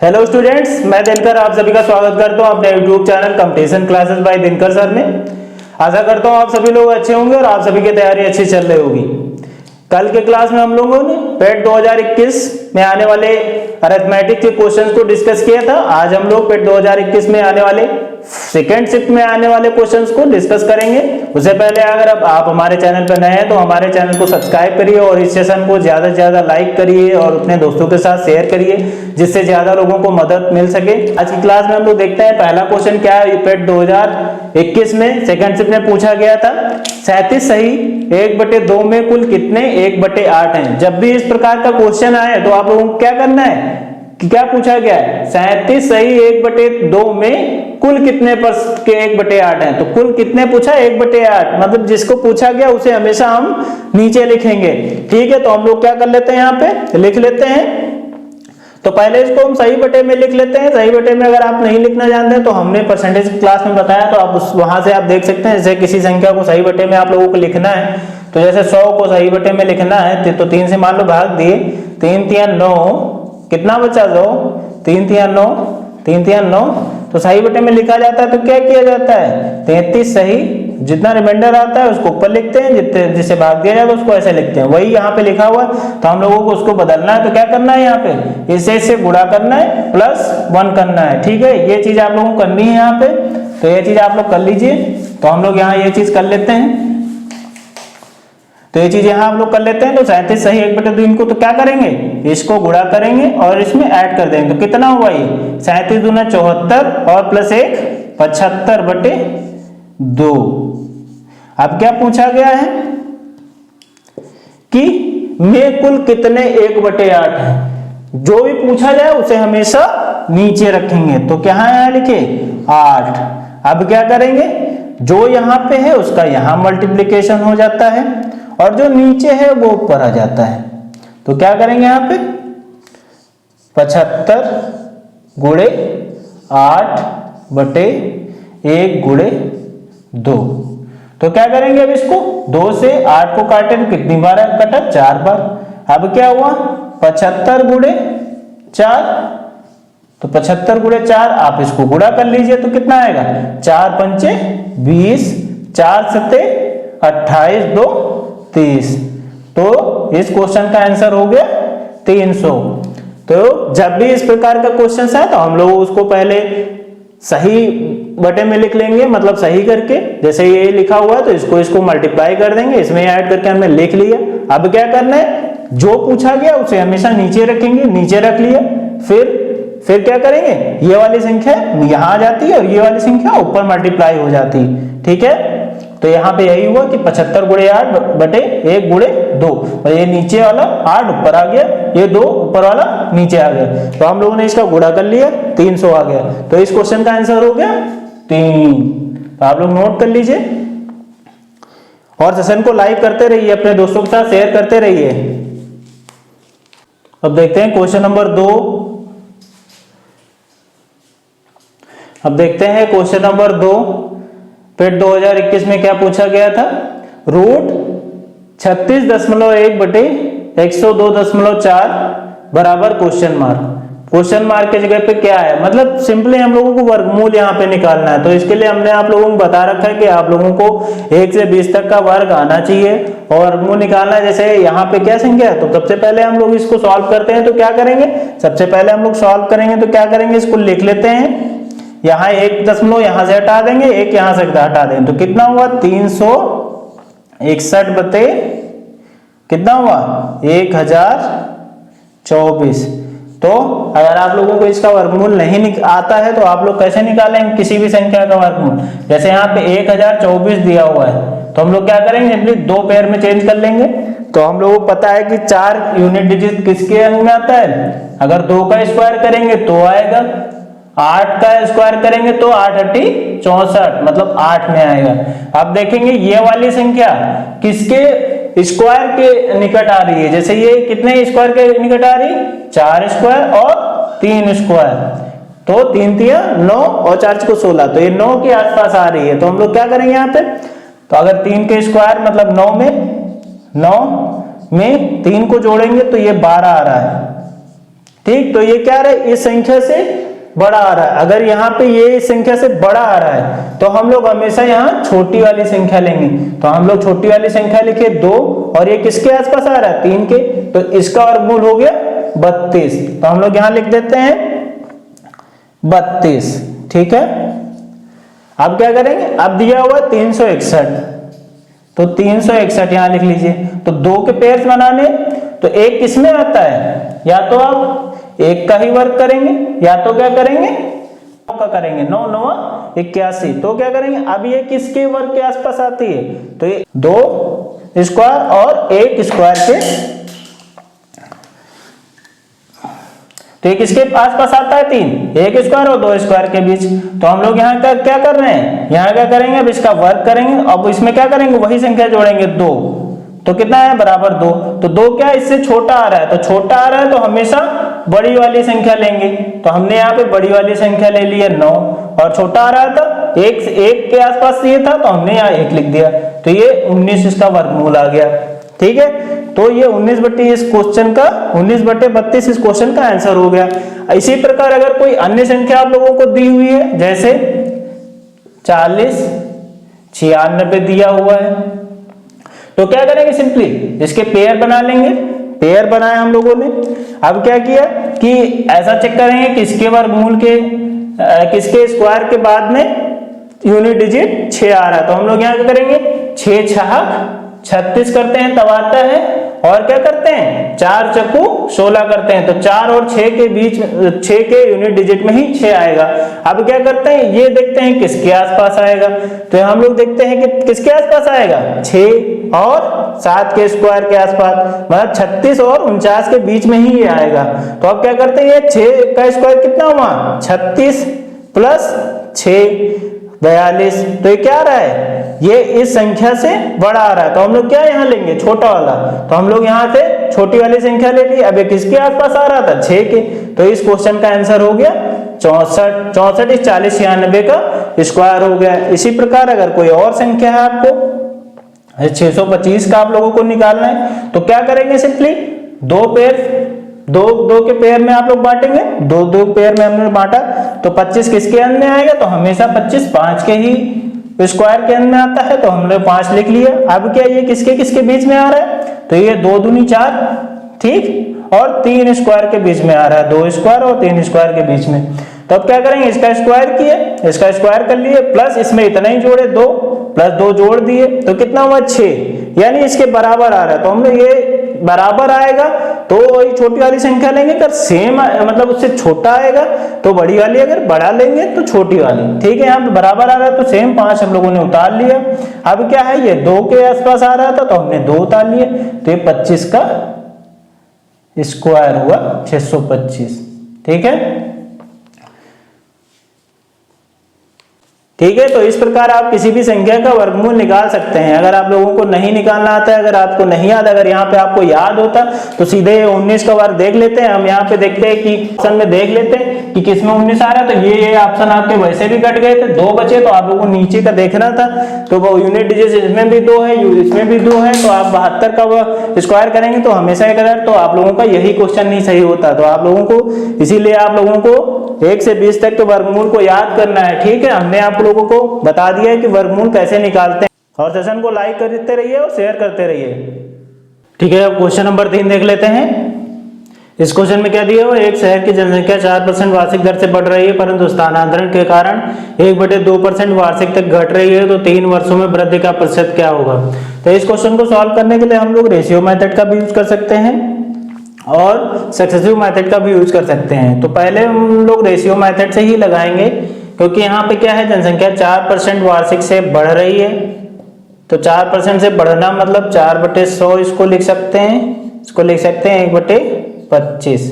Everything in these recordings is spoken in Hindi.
हेलो स्टूडेंट्स, मैं दिनकर आप सभी का स्वागत करता हूं अपने YouTube channel competition classes bye Dinkar sir में। आशा करता हूं आप सभी लोग अच्छे होंगे और आप सभी की तैयारी अच्छी चल रही होगी। कल के क्लास में हम लोगों ने पेट 2021 में आने वाले अरिथमेटिक के क्वेश्चंस को डिस्कस किया था। आज हम लोग पेट 2021 में आने वाले सेकेंड शिफ्ट में आने वाले क्वेश्चंस को डिस्कस करेंगे। उससे पहले अगर आप हमारे चैनल पर नए हैं तो हमारे चैनल को सब्सक्राइब करिए और इस सेशन को ज्यादा से ज्यादा लाइक करिए और अपने दोस्तों के साथ शेयर करिए, जिससे ज्यादा लोगों को मदद मिल सके। आज की क्लास में हम लोग देखते हैं पहला क्वेश्चन क्या है। पेट 2021 में सेकेंड शिफ्ट में पूछा गया था 37 सही 1/2 में कुल कितने 1/8 हैं। जब भी इस प्रकार का क्वेश्चन आए तो आप लोगों को क्या करना है कि क्या पूछा गया है 37 सही 1/2 में कुल कितने के 1/8 हैं। तो कुल कितने पूछा 1/8, मतलब जिसको पूछा गया उसे हमेशा हम नीचे लिखेंगे। ठीक है, तो हम लोग क्या कर लेते हैं, यहाँ पे लिख लेते हैं। तो पहले इसको हम सही बटे में लिख लेते हैं। सही बटे में अगर आप नहीं लिखना जानते तो हमने परसेंटेज क्लास में बताया, तो आप वहां से आप देख सकते हैं। जैसे किसी संख्या को सही बटे में आप लोगों को लिखना है, तो जैसे 100 को सही बटे में लिखना है तो 3 से मान लो भाग दिए, 3 3 9, कितना बचा 2, 3 3 9, 3 3 9, तो सही बटे में लिखा जाता है। तो क्या किया जाता है 33 सही, जितना रिमाइंडर आता है उसको ऊपर लिखते हैं, जिससे भाग दिया जाए तो उसको ऐसे लिखते हैं। वही यहाँ पे लिखा हुआ है, तो हम लोगों को उसको बदलना है। तो क्या करना है, यहाँ पे इससे गुणा करना है प्लस 1 करना है। ठीक है, ये चीज आप लोगों को करनी है यहाँ पे, तो ये चीज आप लोग कर लीजिए। तो हम लोग यहाँ ये चीज कर लेते हैं, तो ये चीज यहाँ हम लोग कर लेते हैं। तो 37 सही 1/2 इनको तो क्या करेंगे, इसको गुणा करेंगे और इसमें ऐड कर देंगे। तो कितना हुआ ये 37 दूना 74 और प्लस 1 75/2। अब क्या पूछा गया है कि में कुल कितने 1/8 हैं। जो भी पूछा जाए उसे हमेशा नीचे रखेंगे। तो क्या यहाँ लिखे 8। अब क्या करेंगे, जो यहाँ पे है उसका यहाँ मल्टीप्लीकेशन हो जाता है और जो नीचे है वो ऊपर आ जाता है। तो क्या करेंगे यहाँ पे 75 गुणे 8/1/2। तो क्या करेंगे, अब इसको 2 से 8 को काटे तो कितनी बार कटा 4 बार। अब क्या हुआ 75 गुणे 4, तो 75 गुणे 4 आप इसको गुणा कर लीजिए तो कितना आएगा 4 पंचे 20, 4 सते 28, 2 30। तो इस क्वेश्चन का आंसर हो गया 300। तो जब भी इस प्रकार का क्वेश्चन आए तो हम लोग उसको पहले सही बटे में लिख लेंगे, मतलब सही करके। जैसे ये लिखा हुआ है तो इसको मल्टीप्लाई कर देंगे, इसमें ऐड करके हमने लिख लिया। अब क्या करना है, जो पूछा गया उसे हमेशा नीचे रखेंगे, नीचे रख लिया। फिर क्या करेंगे, ये वाली संख्या यहां आ जाती है और ये वाली संख्या ऊपर मल्टीप्लाई हो जाती है। ठीक है, तो यहाँ पे यही हुआ कि 75 गुणे 8/1/2, और ये नीचे वाला 8 ऊपर आ गया, ये 2 ऊपर वाला नीचे आ गया। तो हम लोगों ने इसका गुणा कर लिया, 300 आ गया। तो इस क्वेश्चन का आंसर हो गया 3। तो आप लोग नोट कर लीजिए और सेशन को लाइक करते रहिए, अपने दोस्तों के साथ शेयर करते रहिए। अब देखते हैं क्वेश्चन नंबर 2। अब देखते हैं क्वेश्चन नंबर 2। पेट 2021 में क्या पूछा गया था, रूट 36.1/102.4 बराबर क्वेश्चन मार्क। क्वेश्चन मार्क के जगह पे क्या है, मतलब सिंपली हम लोगों को वर्गमूल यहाँ पे निकालना है। तो इसके लिए हमने आप लोगों को बता रखा है कि आप लोगों को 1 से 20 तक का वर्ग आना चाहिए और वर्गमूल निकालना है। जैसे यहाँ पे क्या संख्या है, तो सबसे पहले हम लोग इसको सॉल्व करते हैं। तो क्या करेंगे, सबसे पहले हम लोग सॉल्व करेंगे तो क्या करेंगे, इसको लिख लेते हैं। यहाँ 1 दशमलव यहाँ से हटा देंगे, 1 यहाँ से हटा देंगे, तो कितना हुआ 361 बटे कितना हुआ 1024। तो अगर आप लोगों को इसका वर्गमूल नहीं आता है तो आप लोग कैसे निकालेंगे किसी भी संख्या का वर्गमूल। जैसे यहाँ पे 1024 दिया हुआ है, तो हम लोग क्या करेंगे, सिंपली 2 पेयर में चेंज कर लेंगे। तो हम लोगों को पता है कि 4 यूनिट डिजिट किसके अंक में आता है, अगर 2 का स्क्वायर करेंगे तो आएगा, 8 का स्क्वायर करेंगे तो 8 8 64, मतलब 8 में आएगा। अब देखेंगे ये वाली संख्या किसके स्क्वायर के निकट आ रही है। जैसे ये कितने स्क्वायर के निकट आ रही है, 4 स्क्वायर और 3 स्क्वायर, तो 3 3 9 और 4 को 16, तो ये 9 के आसपास आ रही है। तो हम लोग क्या करेंगे यहाँ पे, तो अगर 3 के स्क्वायर मतलब 9 में 3 को जोड़ेंगे तो ये 12 आ रहा है। ठीक, तो ये क्या आ रहा है, इस संख्या से बड़ा आ रहा है। अगर यहाँ पे ये इस संख्या से बड़ा आ रहा है तो हम लोग हमेशा यहाँ छोटी वाली संख्या लेंगे। तो हम लोग छोटी वाली संख्या लिखे 2, और ये किसके आसपास आ रहा है, 3 के, तो इसका वर्गमूल हो गया 32। तो हम लोग यहाँ लिख देते हैं 32। ठीक है, अब क्या करेंगे, अब दिया हुआ 361, तो 361 यहां लिख लीजिए। तो 2 के पेयर्स बनाने, तो एक किसमें आता है, या तो आप एक का ही वर्ग करेंगे या तो क्या करेंगे, 9 का करेंगे, 9 9 81। तो क्या करेंगे, अब ये किसके वर्ग के आसपास आती है, तो ये 2 स्क्वायर और 1 स्क्वायर के, तो ये किसके आसपास आता है, 3, 1 स्क्वायर और 2 स्क्वायर के बीच। तो हम लोग यहाँ क्या कर रहे हैं, यहाँ क्या करेंगे, अब इसका वर्ग करेंगे, अब इसमें क्या करेंगे, वही संख्या जोड़ेंगे 2, तो कितना है, बराबर 2। तो 2 क्या इससे छोटा आ रहा है, तो छोटा आ रहा है तो हमेशा बड़ी वाली संख्या लेंगे। तो हमने यहाँ पे बड़ी वाली संख्या ले ली है 9, और छोटा आ रहा था 1 के आसपास ये था तो हमने यहाँ 1 लिख दिया, तो ये 19 इसका वर्गमूल आ गया। ठीक है, तो ये 19/32 इस क्वेश्चन का 19/32 इस क्वेश्चन का आंसर हो गया। इसी प्रकार अगर कोई अन्य संख्या आप लोगों को दी हुई है, जैसे 40 96 दिया हुआ है, तो क्या करेंगे, सिंपली इसके पेयर बना लेंगे। पेयर बनाए हम लोगों ने, अब क्या किया कि ऐसा चेक करेंगे किसके वर्गमूल के किसके स्क्वायर के बाद में यूनिट डिजिट 6 आ रहा है। तो हम लोग यहाँ क्या करेंगे, 6 छह 36 करते हैं तब आता है, और क्या करते हैं, 4 चक्कू 16 करते हैं, तो 4 और 6 के बीच, 6 के यूनिट डिजिट में ही 6 आएगा। अब क्या करते हैं, ये देखते हैं किसके आसपास आएगा, तो हम लोग देखते हैं कि किसके आसपास आएगा, 6 और 7 के स्क्वायर के आसपास, मतलब 36 और 49 के बीच में ही ये आएगा। तो अब क्या करते हैं, ये 6 का स्क्वायर कितना हुआ, 36 प्लस 6 42, तो ये क्या आ रहा है, ये इस संख्या से बड़ा आ रहा है। तो हम लोग क्या यहाँ लेंगे, छोटा वाला, तो हम लोग यहाँ से छोटी वाली संख्या ले ली। अब ये किसके आसपास आ रहा था, 6 के, तो इस क्वेश्चन का आंसर हो गया 64। 64 इस 40 96 का स्क्वायर हो गया। इसी प्रकार अगर कोई और संख्या है आपको 625 का आप लोगों को निकालना है, तो क्या करेंगे, सिंपली 2 पेयर, 2 के पेयर में आप लोग बांटेंगे, 2 पेयर में हमने बांटा, तो 25 किसके अंदर में आएगा, तो हमेशा 25 5 के ही स्क्वायर के अंदर में आता है, तो हमने 5 लिख लिया। अब क्या ये किसके बीच में आ रहा है, तो ये 2 दूनी 4, ठीक, और 3 स्क्वायर के बीच में आ रहा है, 2 स्क्वायर और 3 स्क्वायर के बीच में। तो अब क्या करेंगे, इसका स्क्वायर किए, इसका स्क्वायर कर लिए, प्लस इसमें इतना ही जोड़े 2 प्लस 2 जोड़ दिए, तो कितना हुआ 6, यानी इसके बराबर आ रहा है। तो हमने ये बराबर आएगा तो वही छोटी वाली संख्या लेंगे, अगर सेम मतलब उससे छोटा आएगा तो बड़ी वाली, अगर बड़ा लेंगे तो छोटी वाली। ठीक है, यहाँ पे बराबर आ रहा है तो सेम 5 हम लोगों ने उतार लिया। अब क्या है, ये 2 के आसपास आ रहा था तो हमने 2 उतार लिए, तो ये 25 का स्क्वायर हुआ 625। ठीक है, ठीक है, तो इस प्रकार आप किसी भी संख्या का वर्गमूल निकाल सकते हैं। अगर आप लोगों को नहीं निकालना आता है, अगर आपको नहीं याद, अगर यहाँ पे आपको याद होता तो सीधे 19 का वर्ग देख लेते हैं। हम यहाँ पे देखते हैं कि ऑप्शन में देख लेते हैं कि किसमें 19 आ रहा है, तो ये ऑप्शन आपके वैसे भी कट गए थे, 2 बचे, तो आप लोगों को नीचे का देखना था। तो वो यूनिट डिजिट इसमें भी 2 है, इसमें भी 2 है, तो आप 72 का स्क्वायर करेंगे तो हमेशा तो आप लोगों का यही क्वेश्चन नहीं सही होता। तो आप लोगों को, इसीलिए आप लोगों को 1 से 20 तक के वर्गमूल को याद करना है। ठीक है, हमने आप लोगों को बता दिया है कि वर्गमूल कैसे निकालते हैं। और सेशन को लाइक करते रहिए और शेयर करते रहिए। ठीक है, अब क्वेश्चन नंबर 3 देख लेते हैं। इस क्वेश्चन में क्या दिया हुआ है, एक शहर की जनसंख्या 4% वार्षिक दर से बढ़ रही है, परंतु स्थानांतरण के कारण 1/2% वार्षिक तक घट रही है, तो 3 वर्षों में वृद्धि का प्रतिशत क्या होगा। तो इस क्वेश्चन को सॉल्व करने के लिए हम लोग रेशियो मेथड का भी यूज कर सकते हैं और सक्सेसिव मेथड का भी यूज कर सकते हैं। तो पहले हम लोग रेशियो मेथड से ही लगाएंगे, क्योंकि यहाँ पे क्या है, जनसंख्या 4% वार्षिक से बढ़ रही है, तो 4% से बढ़ना मतलब 4/100 इसको लिख सकते हैं, इसको लिख सकते हैं 1/25।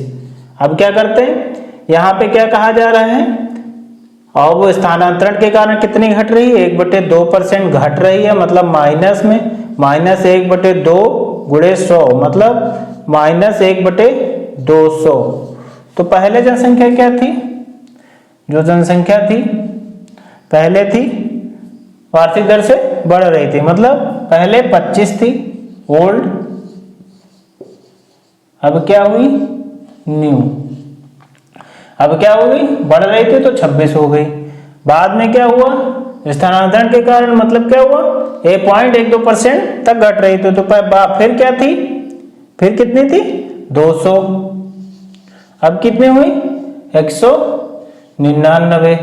अब क्या करते हैं, यहाँ पे क्या कहा जा रहा है, और वो स्थानांतरण के कारण कितनी घट रही है, 1/2% घट रही है, मतलब माइनस में -1/2 गुणे 100 मतलब -1/200। तो पहले जनसंख्या क्या थी, जो जनसंख्या थी पहले थी वार्षिक दर से बढ़ रही थी, मतलब पहले 25 थी ओल्ड, अब क्या हुई न्यू। अब क्या हो गई, बढ़ रही थी तो 26 हो गई। बाद में क्या हुआ, स्थानांतरण के कारण मतलब क्या हुआ, 1.12% तक घट रही थी। तो फिर क्या थी, फिर कितनी थी 200, अब कितनी हुई 199।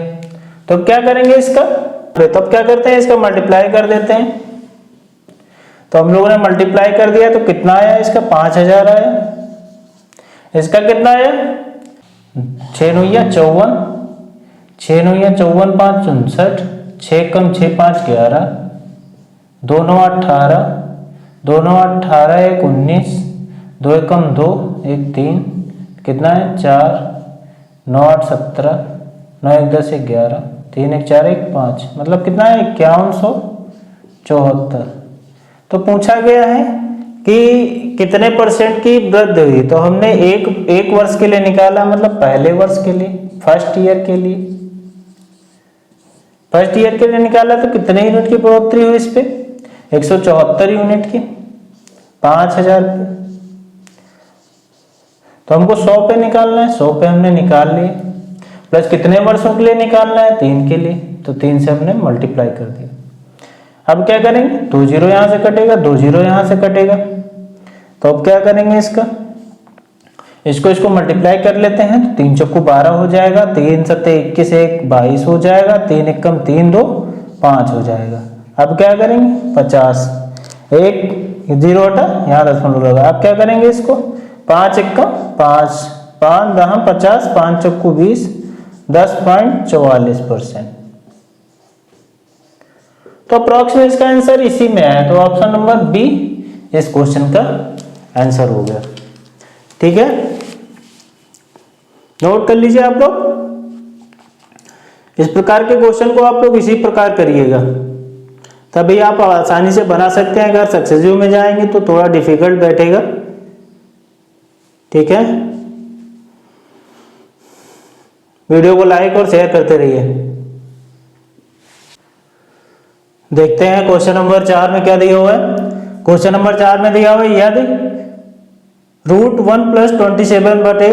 तो क्या करेंगे इसका, तो अब क्या करते हैं, इसका मल्टीप्लाई कर देते हैं। तो हम लोगों ने मल्टीप्लाई कर दिया तो कितना आया, इसका 5000 आया। इसका कितना आया 6 9 54, 6 9 54 5 59, 6 कम 6 5 11, 2 9 18, 2 9 18 1 19, 2 कम 2 1 3, कितना है 4, 9 8 17, 9 1 10 11, 3 1 4 1 5, मतलब कितना है 5174। तो पूछा गया है कि कितने परसेंट की वृद्धि हुई, तो हमने एक वर्ष के लिए निकाला, मतलब पहले वर्ष के लिए, फर्स्ट ईयर के लिए, फर्स्ट ईयर के लिए निकाला। तो कितने यूनिट की बढ़ोतरी हुई इस पे, 174 यूनिट की, 5000 पे। तो हमको 100 पे निकालना है, 100 पे हमने निकाल लिए, प्लस कितने वर्षों के लिए निकालना है, 3 के लिए, तो 3 से हमने मल्टीप्लाई कर दिया। अब क्या करेंगे, 2 जीरो यहां से कटेगा, 2 जीरो यहां से कटेगा। तो अब क्या करेंगे, इसको मल्टीप्लाई कर लेते हैं। तो 3 चौको 12 हो जाएगा, 3 सत्ते 21 1 22 हो जाएगा, 3 1 कम 3 2 5 हो जाएगा। अब क्या करेंगे 50, एक जीरो हटा यहाँ दशमलव लगा। अब क्या करेंगे इसको, 5 1 कम 5 5 10 50, 5 चौको 20, 10.44%। तो अप्रोक्सीमेट इसका आंसर इसी में है, तो ऑप्शन नंबर बी इस क्वेश्चन का आंसर हो गया। ठीक है, नोट कर लीजिए आप लोग। इस प्रकार के क्वेश्चन को आप लोग इसी प्रकार करिएगा, तभी आप आसानी से बना सकते हैं। अगर सक्सेसिव में जाएंगे तो थोड़ा डिफिकल्ट बैठेगा। ठीक है, वीडियो को लाइक और शेयर करते रहिए। देखते हैं क्वेश्चन नंबर 4 में क्या दिया हुआ है। क्वेश्चन नंबर 4 में दिया हुआ है यदि √1 + 27 बटे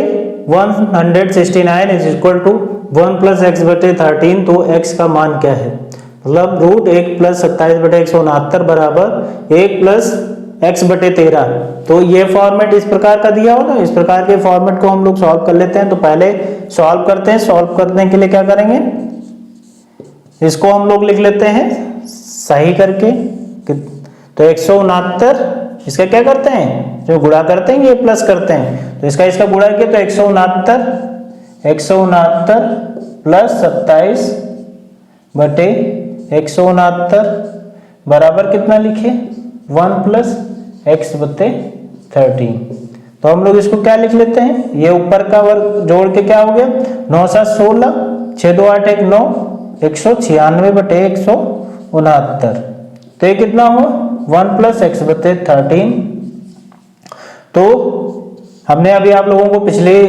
169 इज इक्वल टू 1 + x बटे 13, तो x का मान क्या है। मतलब √1 + 27 बटे 169 बराबर 1 + x बटे 13। तो ये फॉर्मेट इस प्रकार का दिया होगा, इस प्रकार के फॉर्मेट को हम लोग सॉल्व कर लेते हैं। तो पहले सॉल्व करते हैं, सॉल्व करने के लिए क्या करेंगे, इसको हम लोग लिख लेते हैं सही करके। तो 169 इसका क्या करते हैं, जो गुणा करते हैं ये प्लस करते हैं, तो इसका गुणा किया तो 169 प्लस 27 बटे 169 बराबर कितना लिखे 1 + x बटे 13। तो हम लोग इसको क्या लिख लेते हैं, ये ऊपर का वर्ग जोड़ के क्या हो गया 9 7 16, 6 2 8 1 9, 196 बटे 169। तो ये कितना हुआ 1 + x बटे 13। तो हमने अभी आप लोगों को पिछले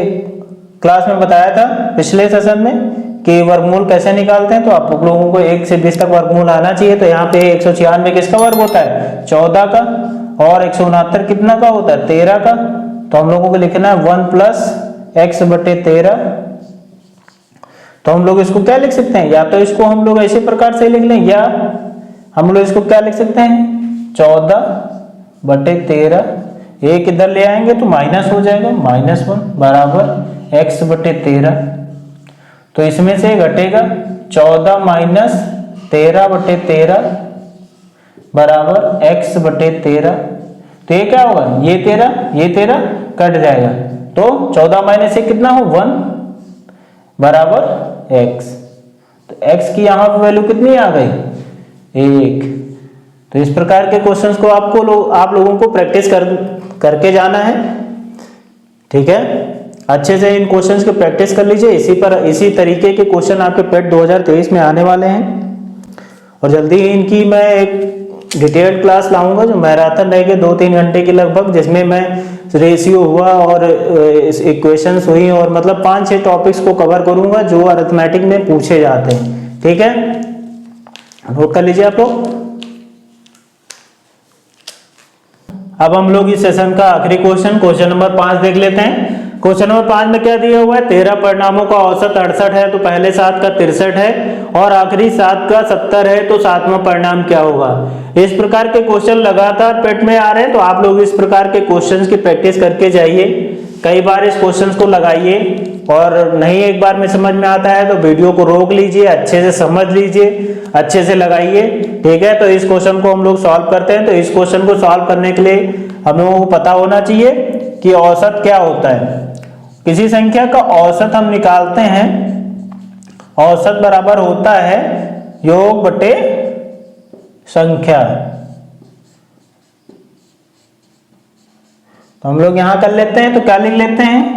क्लास में बताया था, पिछले सेशन में, कि वर्गमूल कैसे निकालते हैं। तो आप लोगों को 1 से 20 तक वर्गमूल आना चाहिए। तो यहाँ पे 196 किसका वर्ग होता है 14 का, और 169 कितना का होता है 13 का। तो हम लोगों को लिखना है 1 + x बटे 13। तो हम लोग इसको क्या लिख सकते हैं, या तो इसको हम लोग ऐसे प्रकार से लिख लें, या हम लोग इसको क्या लिख सकते हैं 14 बटे 13। एक इधर ले आएंगे तो माइनस हो जाएगा, -1 बराबर x बटे 13। तो इसमें से घटेगा 14 माइनस 13 बटे 13 बराबर x बटे 13। तो ये क्या होगा, ये 13 कट जाएगा। तो 14 माइनस 1 कितना हो 1 बराबर x। तो x की यहाँ पर वैल्यू कितनी आ गई 1। तो इस प्रकार के क्वेश्चंस को आप लोगों को प्रैक्टिस करके जाना है। ठीक है, अच्छे से इन क्वेश्चंस की प्रैक्टिस कर लीजिए। इसी तरीके के क्वेश्चन आपके पेट 2023 में आने वाले हैं, और जल्दी ही इनकी मैं एक डिटेल्ड क्लास लाऊंगा जो मैराथन रहेगी 2-3 घंटे के लगभग, जिसमें मैं रेशियो हुआ और इक्वेशंस हुई और मतलब 5-6 टॉपिक्स को कवर करूंगा जो अरिथमेटिक में पूछे जाते हैं। ठीक है, नोट कर लीजिए आप लोग। अब हम लोग इस सेशन का आखिरी क्वेश्चन नंबर 5 देख लेते हैं। क्वेश्चन नंबर 5 में क्या दिया हुआ है, 13 परिणामों का औसत 68 है तो पहले 7 का 63 है और आखिरी 7 का 70 है तो 7वां परिणाम क्या होगा। इस प्रकार के क्वेश्चन लगातार पेट में आ रहे हैं, तो आप लोग इस प्रकार के क्वेश्चंस की प्रैक्टिस करके जाइए, कई बार इस क्वेश्चंस को लगाइए, और नहीं एक बार में समझ में आता है तो वीडियो को रोक लीजिए, अच्छे से समझ लीजिए, अच्छे से लगाइए, ठीक है। तो इस क्वेश्चन को हम लोग सॉल्व करते हैं। तो इस क्वेश्चन को सॉल्व करने के लिए हम लोगों को पता होना चाहिए कि औसत क्या होता है। किसी संख्या का औसत हम निकालते हैं, औसत बराबर होता है योग बटे संख्या। तो हम लोग यहां कर लेते हैं, तो क्या लिख लेते हैं,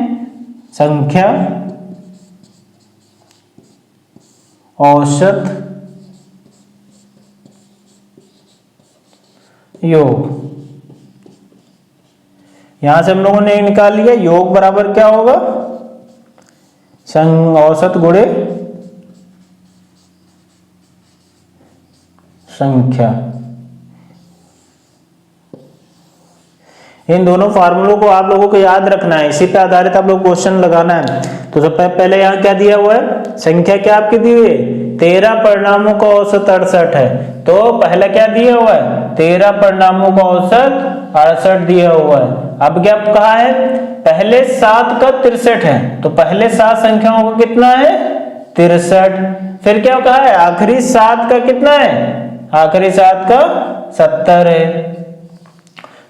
संख्या औसत योग। यहां से हम लोगों ने निकाल लिया, योग बराबर क्या होगा, औसत गुणे संख्या। इन दोनों फार्मूलों को आप लोगों को याद रखना है, इसी पे आधारित आप लोग क्वेश्चन लगाना है। तो सबसे पहले यहाँ क्या दिया हुआ है, संख्या क्या आपकी दी हुई है, 13 परिणामों का औसत 68 है। तो पहला क्या दिया हुआ है, 13 परिणामों का औसत 68 दिया हुआ है। अब क्या कहा है, पहले 7 का 63 है, तो पहले 7 संख्याओं का कितना है, 63। फिर क्या कहा है, आखिरी 7 का कितना है, आखिरी 7 का 70 है।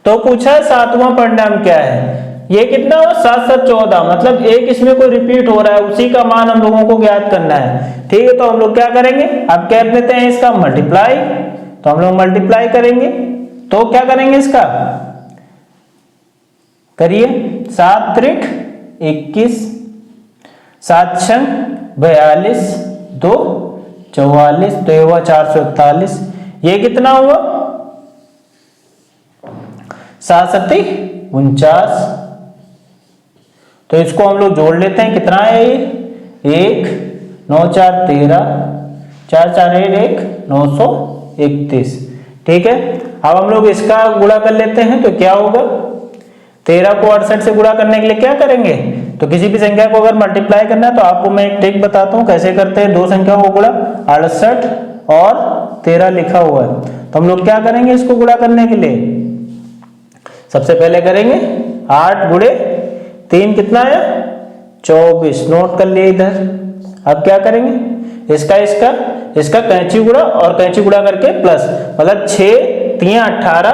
तो पूछा है 7वां परिणाम क्या है, ये कितना हो, 7 7 14, मतलब एक इसमें कोई रिपीट हो रहा है, उसी का मान हम लोगों को ज्ञात करना है, ठीक है। तो हम लोग क्या करेंगे, अब क्या लेते हैं इसका मल्टीप्लाई, तो हम लोग मल्टीप्लाई करेंगे। तो क्या करेंगे इसका, करिए, 7 त्रिक 21, 7 छंग 42, 2 44, तो ये हुआ 441। ये कितना हुआ, 7 सत्ती 49। तो इसको हम लोग जोड़ लेते हैं, कितना है ये, 1 9 4 13, 4 4 1 931, ठीक है। अब हम लोग इसका गुणा कर लेते हैं, तो क्या होगा, 13 को 68 से गुणा करने के लिए क्या करेंगे, तो किसी भी संख्या को अगर मल्टीप्लाई करना है तो आपको मैं एक ट्रिक बताता हूं कैसे करते हैं। दो संख्याओं को गुणा, 68 और 13 लिखा हुआ है, तो हम लोग क्या करेंगे इसको गुणा करने के लिए, सबसे पहले करेंगे 8 गुणे 3 कितना है, 24, नोट कर लिए इधर। अब क्या करेंगे, इसका कैंची गुणा और कैंची गुणा करके प्लस, मतलब 6 3 18,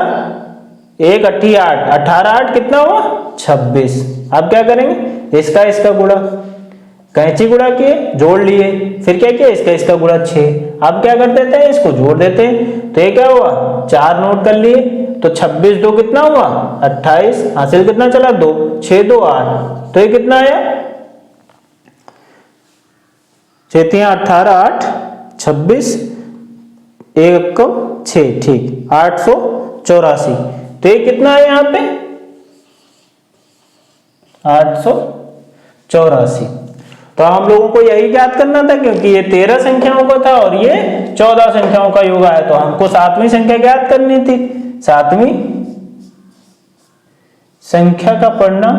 1 8 8, 18 8 कितना हुआ, 26। अब क्या करेंगे, इसका गुणा, कैंची गुणा किए, जोड़ लिए, फिर क्या किया, इसका गुणा 6। अब क्या कर देते हैं, इसको जोड़ देते हैं, तो ये क्या हुआ, 4 नोट कर लिए। तो 26 2 कितना हुआ, 28, हासिल कितना चला, 2, 6 2 8, तो ये कितना आया, 6 3 18 8 26, 1 को 6, ठीक, 884। तो ये कितना है यहाँ पे, 884। तो हम लोगों को यही ज्ञात करना था, क्योंकि ये 13 संख्याओं का था और ये 14 संख्याओं का योग है, तो हमको 7वीं संख्या ज्ञात करनी थी। 7वीं संख्या का परिणाम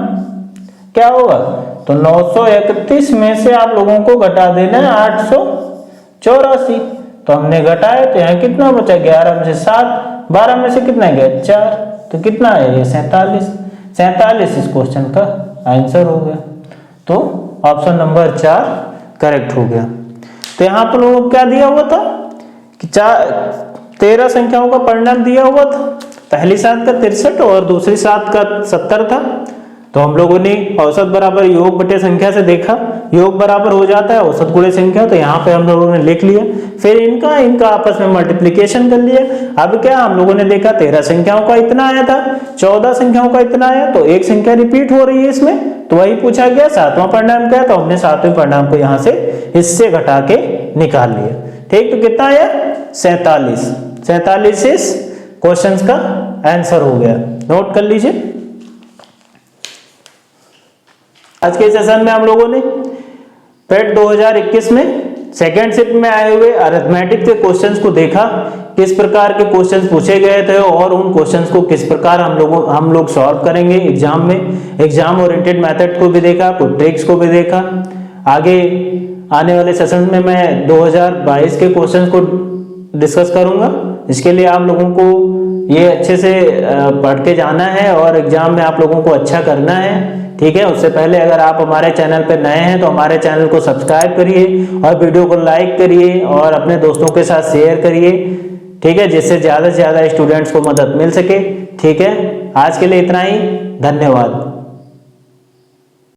क्या होगा, तो 931 में से आप लोगों को घटा देना है 884। तो हमने घटाया, तो यहाँ कितना बचा, 11 में से 7, 12 में से कितना गया, 4, तो कितना है ये 47 इस क्वेश्चन का आंसर हो गया। तो ऑप्शन नंबर 4 करेक्ट हो गया। तो यहाँ पर लोगों को क्या दिया हुआ था कि 13 संख्याओं का परिणाम दिया हुआ था, पहली 7 का 63 और दूसरी 7 का 70 था। तो हम लोगों ने औसत बराबर योग बटे संख्या से देखा, योग बराबर हो जाता है औसत गुणे संख्या, तो यहाँ पे हम लोगों ने लिख लिया, फिर इनका आपस में मल्टीप्लिकेशन कर लिया। अब क्या हम लोगों ने देखा 13 संख्याओं का इतना आया था, 14 संख्याओं का इतना आया, तो एक संख्या रिपीट हो रही है इसमें, तो वही पूछा गया 7वां परिणाम क्या है, तो हमने 7वें परिणाम को यहाँ से इससे घटा के निकाल लिया, ठीक। तो कितना आया, 47 इस क्वेश्चन का आंसर हो गया, नोट कर लीजिए। आज के सेशन में हम लोगों ने पेट 2021 में सेकेंड शिफ्ट में आए हुए अरिथमेटिक के क्वेश्चंस को देखा, किस प्रकार के क्वेश्चंस पूछे गए थे और उन क्वेश्चंस को किस प्रकार हम लोग सॉल्व करेंगे एग्जाम में। एग्जाम ओरिएंटेड मेथड को भी देखा, कुछ ट्रिक्स को भी देखा। आगे आने वाले सेशन में मैं 2022 के क्वेश्चंस को डिस्कस करूंगा। इसके लिए आप लोगों को ये अच्छे से पढ़ के जाना है और एग्जाम में आप लोगों को अच्छा करना है, ठीक है। उससे पहले अगर आप हमारे चैनल पर नए हैं तो हमारे चैनल को सब्सक्राइब करिए और वीडियो को लाइक करिए और अपने दोस्तों के साथ शेयर करिए, ठीक है, जिससे ज़्यादा से ज़्यादा स्टूडेंट्स को मदद मिल सके, ठीक है। आज के लिए इतना ही, धन्यवाद।